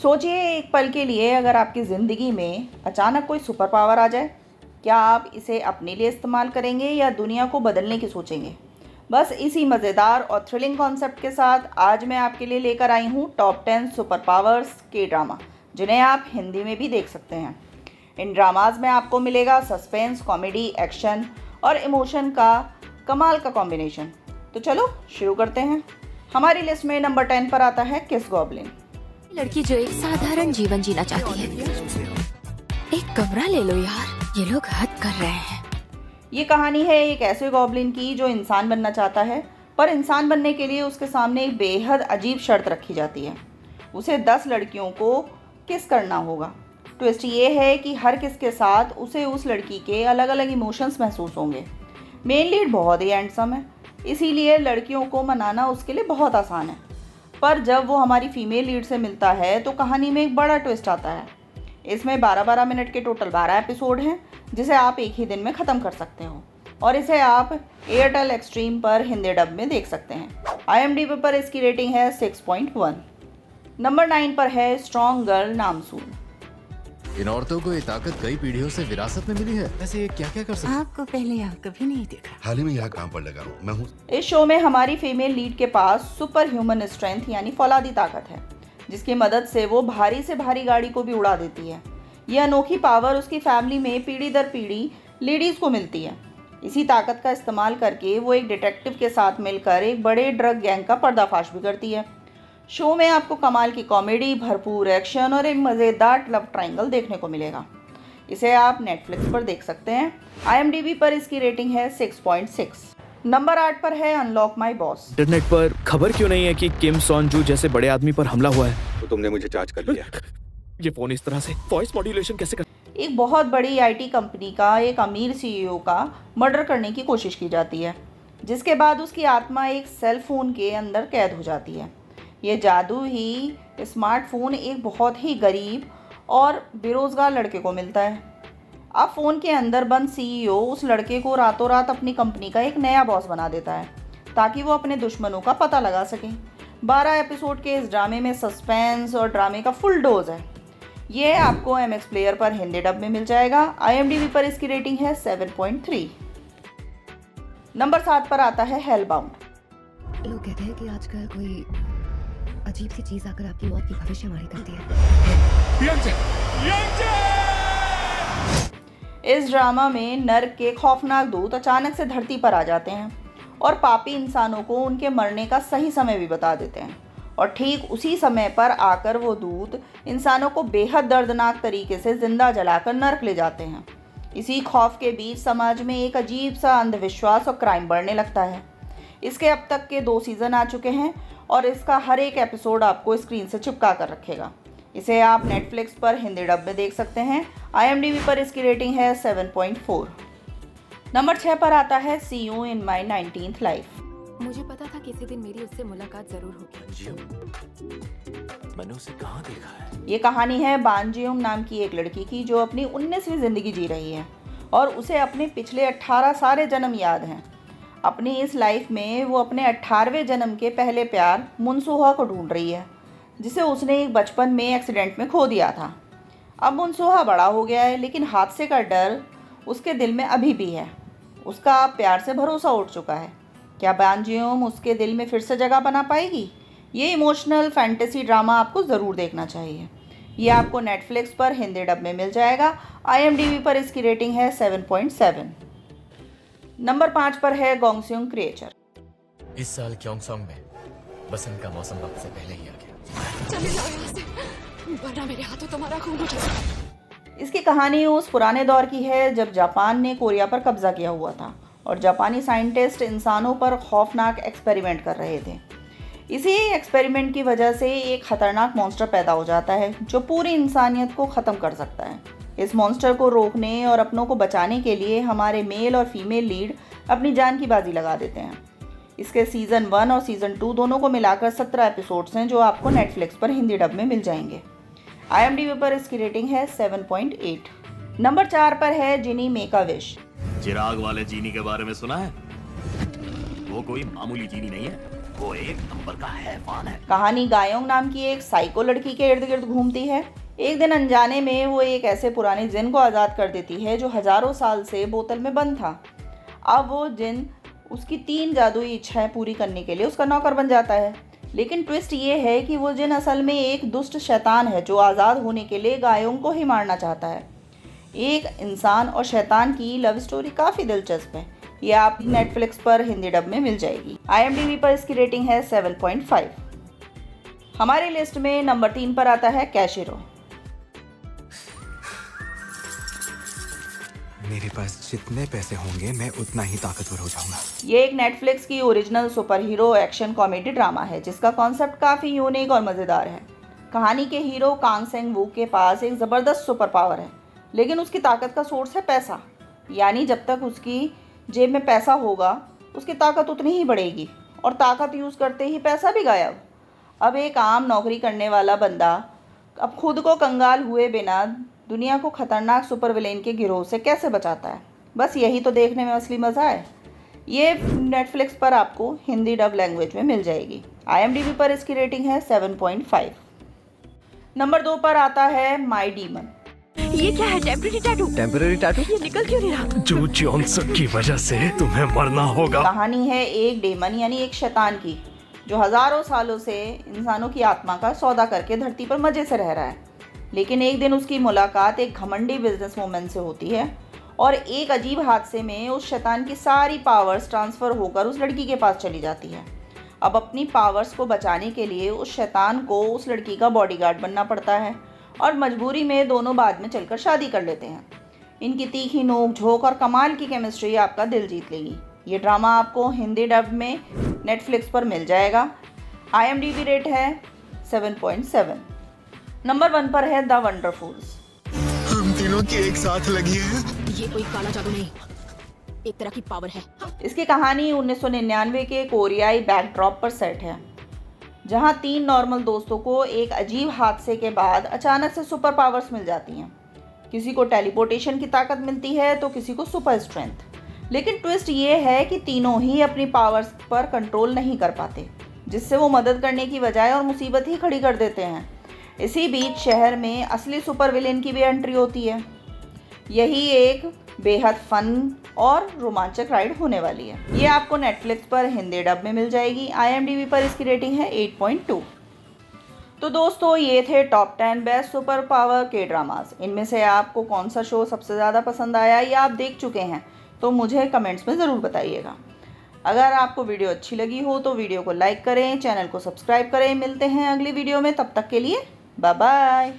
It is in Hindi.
सोचिए एक पल के लिए, अगर आपकी ज़िंदगी में अचानक कोई सुपर पावर आ जाए, क्या आप इसे अपने लिए इस्तेमाल करेंगे या दुनिया को बदलने की सोचेंगे? बस इसी मज़ेदार और थ्रिलिंग कॉन्सेप्ट के साथ आज मैं आपके लिए लेकर आई हूँ टॉप 10 सुपर पावर्स के ड्रामा, जिन्हें आप हिंदी में भी देख सकते हैं। इन ड्रामाज में आपको मिलेगा सस्पेंस, कॉमेडी, एक्शन और इमोशन का कमाल का कॉम्बिनेशन। तो चलो शुरू करते हैं। हमारी लिस्ट में नंबर 10 पर आता है किस गॉब्लिन। लड़की जो एक साधारण जीवन जीना चाहती है। एक कमरा ले लो यार, ये लोग हद कर रहे हैं। ये कहानी है एक ऐसे गॉब्लिन की जो इंसान बनना चाहता है, पर इंसान बनने के लिए उसके सामने एक बेहद अजीब शर्त रखी जाती है। उसे 10 लड़कियों को किस करना होगा। ट्विस्ट ये है कि हर किस के साथ उसे उस लड़की के अलग अलग इमोशंस महसूस होंगे। मेन लीड बहुत ही हैंडसम है, इसीलिए लड़कियों को मनाना उसके लिए बहुत आसान है। पर जब वो हमारी फीमेल लीड से मिलता है तो कहानी में एक बड़ा ट्विस्ट आता है। इसमें 12-12 मिनट के टोटल 12 एपिसोड हैं, जिसे आप एक ही दिन में ख़त्म कर सकते हो, और इसे आप एयरटेल एक्सट्रीम पर हिंदी डब में देख सकते हैं। IMDb पर इसकी रेटिंग है 6.1। नंबर 9 पर है स्ट्रॉन्ग गर्ल नामसून। इन औरतों को ये ताकत कई पीढ़ियों से विरासत में मिली है। वैसे ये क्या क्या कर सकती है? आपको पहले यहाँ कभी नहीं देखा। हाल ही में यहाँ काम पर लगा हूँ मैं हूँ। इस शो में हमारी फीमेल लीड के पास सुपर ह्यूमन स्ट्रेंथ यानी फौलादी ताकत है, जिसकी मदद से वो भारी से भारी गाड़ी को भी उड़ा देती है। ये अनोखी पावर उसकी फैमिली में पीढ़ी दर पीढ़ी लेडीज़ को मिलती है। इसी ताकत का इस्तेमाल करके वो एक डिटेक्टिव के साथ मिलकर एक बड़े ड्रग गैंग का पर्दाफाश भी करती है। शो में आपको कमाल की कॉमेडी, भरपूर एक्शन और एक मज़ेदार लव ट्रायंगल देखने को मिलेगा। इसे आप नेटफ्लिक्स पर देख सकते हैं। IMDb पर इसकी रेटिंग है 6.6। नंबर 8 पर है अनलॉक माई बॉस। इंटरनेट पर खबर क्यों नहीं है कि किम सॉन जू जैसे बड़े आदमी पर हमला हुआ है? तो तुमने मुझे चार्ज कर लिया। ये फोन इस तरह से वॉइस मॉड्यूलेशन कैसे कर? एक बहुत बड़ी IT कंपनी का एक अमीर CEO का मर्डर करने की कोशिश की जाती है, जिसके बाद उसकी आत्मा एक सेल फोन के अंदर कैद हो जाती है। ये जादू ही स्मार्टफोन एक बहुत ही गरीब और बेरोज़गार लड़के को मिलता है। अब फ़ोन के अंदर बंद CEO उस लड़के को रातों रात अपनी कंपनी का एक नया बॉस बना देता है, ताकि वो अपने दुश्मनों का पता लगा सके। 12 एपिसोड के इस ड्रामे में सस्पेंस और ड्रामे का फुल डोज है। ये आपको MX प्लेयर पर हिंदी डब में मिल जाएगा। IMDb पर इसकी रेटिंग है 7.3। नंबर 7 पर आता है हेलबाउंड। लोग कहते हैं कि आजकल कोई अजीब सी चीज आकर आपकी मौत की भविष्यवाणी करती है। इस ड्रामा में नर्क के खौफनाक दूत अचानक से धरती पर आ जाते हैं और पापी इंसानों को उनके मरने का सही समय भी बता देते हैं, और ठीक उसी समय पर आकर वो दूत इंसानों को बेहद दर्दनाक तरीके से जिंदा जलाकर नर्क ले जाते हैं। इसी खौफ के बीच समाज में एक अजीब सा अंधविश्वास और क्राइम बढ़ने लगता है। इसके अब तक के 2 सीज़न आ चुके हैं और इसका हर एक एपिसोड आपको स्क्रीन से चिपका कर रखेगा। इसे आप नेटफ्लिक्स पर हिंदी डब में देख सकते हैं। IMDb पर इसकी रेटिंग है 7.4। नंबर 6 पर आता है सी you in my 19th life. मुझे पता था किसी दिन मेरी उससे मुलाकात जरूर होगी। मैंने उसे कहाँ देखा है? ये कहानी है बान जियोंग नाम की एक लड़की की, जो अपनी 19वीं ज़िंदगी जी रही है और उसे अपने पिछले 18 सारे जन्म याद हैं। अपनी इस लाइफ में वो अपने 18वें जन्म के पहले प्यार मुनसुहा को ढूंढ रही है, जिसे उसने एक बचपन में एक्सीडेंट में खो दिया था। अब मुनसुहा बड़ा हो गया है, लेकिन हादसे का डर उसके दिल में अभी भी है। उसका अब प्यार से भरोसा उठ चुका है। क्या बान जियोंग उसके दिल में फिर से जगह बना पाएगी? ये इमोशनल फैंटेसी ड्रामा आपको ज़रूर देखना चाहिए। ये आपको नेटफ्लिक्स पर हिंदी डब में मिल जाएगा। IMDb पर इसकी रेटिंग है 7.7। नंबर 5 पर है गोंगस्यूंग क्रिएचर। इस साल क्योंगसोंग में बसंत का मौसम वक्त से पहले ही आ गया। चले जाओ यहाँ से, वरना मेरे हाथों तुम्हारा खून उठेगा। इसकी कहानी उस पुराने दौर की है जब जापान ने कोरिया पर कब्जा किया हुआ था और जापानी साइंटिस्ट इंसानों पर खौफनाक एक्सपेरिमेंट कर रहे थे। इसी एक्सपेरिमेंट की वजह से एक खतरनाक मॉन्स्टर पैदा हो जाता है जो पूरी इंसानियत को ख़त्म कर सकता है। इस मॉन्स्टर को रोकने और अपनों को बचाने के लिए हमारे मेल और फीमेल लीड अपनी जान की बाजी लगा देते हैं। इसके सीज़न 1 और सीज़न 2 दोनों को मिलाकर 17 एपिसोड्स हैं, जो आपको नेटफ्लिक्स पर हिंदी डब में मिल जाएंगे। IMDb पर इसकी रेटिंग है 7.8। नंबर 4 पर है जिनी मेक अ विश। चिराग वाले जीनी के बारे में सुना है? वो कोई मामूली जीनी नहीं है, वो एक नंबर का हैवान है। कहानी गायोंग नाम की एक साइको लड़की के इर्द गिर्द घूमती है। एक दिन अनजाने में वो एक ऐसे पुराने जिन को आज़ाद कर देती है जो हजारों साल से बोतल में बंद था। अब वो जिन उसकी 3 जादुई इच्छाएं पूरी करने के लिए उसका नौकर बन जाता है। लेकिन ट्विस्ट ये है कि वो जिन असल में एक दुष्ट शैतान है जो आज़ाद होने के लिए गायों को ही मारना चाहता है। एक इंसान और शैतान की लव स्टोरी काफ़ी दिलचस्प है। ये आप नेटफ्लिक्स पर हिंदी डब में मिल जाएगी। IMDb पर इसकी रेटिंग है 7.5। हमारी लिस्ट में नंबर 3 पर आता है कैशिरो। मेरे पास जितने पैसे होंगे मैं उतना ही ताकतवर हो जाऊंगा। ये एक नेटफ्लिक्स की original super hero action comedy drama है जिसका कॉन्सेप्ट काफ़ी यूनिक और मज़ेदार है। कहानी के हीरो कांग सेंग वू के पास एक ज़बरदस्त सुपर पावर है, लेकिन उसकी ताकत का सोर्स है पैसा। यानी जब तक उसकी जेब में पैसा होगा उसकी ताकत उतनी ही बढ़ेगी, और ताकत यूज़ करते ही पैसा भी गायब। अब एक आम नौकरी करने वाला बंदा अब खुद को कंगाल हुए बिना दुनिया को खतरनाक सुपर विलेन के गिरोह से कैसे बचाता है, बस यही तो देखने में असली मज़ा है। ये नेटफ्लिक्स पर आपको हिंदी डब लैंग्वेज में मिल जाएगी। IMDb पर इसकी रेटिंग है 7.5। नंबर 2 पर आता है माई डीमन। ये क्या है? Temporary tattoo? Temporary tattoo? ये निकल क्यों नहीं रहा? जो जॉनसन की वजह से तुम्हें मरना होगा। कहानी है एक डेमन यानी एक शैतान की जो हज़ारों सालों से इंसानों की आत्मा का सौदा करके धरती पर मज़े से रह रहा है। लेकिन एक दिन उसकी मुलाकात एक घमंडी बिजनेस वूमन से होती है और एक अजीब हादसे में उस शैतान की सारी पावर्स ट्रांसफ़र होकर उस लड़की के पास चली जाती है। अब अपनी पावर्स को बचाने के लिए उस शैतान को उस लड़की का बॉडीगार्ड बनना पड़ता है और मजबूरी में दोनों बाद में चलकर शादी कर लेते हैं। इनकी तीखी नोक झोंक और कमाल की केमिस्ट्री आपका दिल जीत लेगी। ये ड्रामा आपको हिंदी डब में नेटफ्लिक्स पर मिल जाएगा। IMDb रेट है 7.7। नंबर 1 पर है द वंडरफुल्स। हम तीनों की एक साथ लगी है। ये कोई काला जादू नहीं, एक तरह की पावर है। इसकी कहानी 1999 के कोरियाई बैकड्रॉप पर सेट है, जहां 3 नॉर्मल दोस्तों को एक अजीब हादसे के बाद अचानक से सुपर पावर्स मिल जाती हैं। किसी को टेलीपोर्टेशन की ताकत मिलती है तो किसी को सुपर स्ट्रेंथ। लेकिन ट्विस्ट ये है कि तीनों ही अपनी पावर्स पर कंट्रोल नहीं कर पाते, जिससे वो मदद करने की बजाय और मुसीबत ही खड़ी कर देते हैं। इसी बीच शहर में असली सुपर विलेन की भी एंट्री होती है। यही एक बेहद फन और रोमांचक राइड होने वाली है। ये आपको नेटफ्लिक्स पर हिंदी डब में मिल जाएगी। IMDb पर इसकी रेटिंग है 8.2। तो दोस्तों ये थे टॉप 10 बेस्ट सुपर पावर के ड्रामास। इनमें से आपको कौन सा शो सबसे ज़्यादा पसंद आया या आप देख चुके हैं तो मुझे कमेंट्स में ज़रूर बताइएगा। अगर आपको वीडियो अच्छी लगी हो तो वीडियो को लाइक करें, चैनल को सब्सक्राइब करें। मिलते हैं अगली वीडियो में, तब तक के लिए बाय बाय।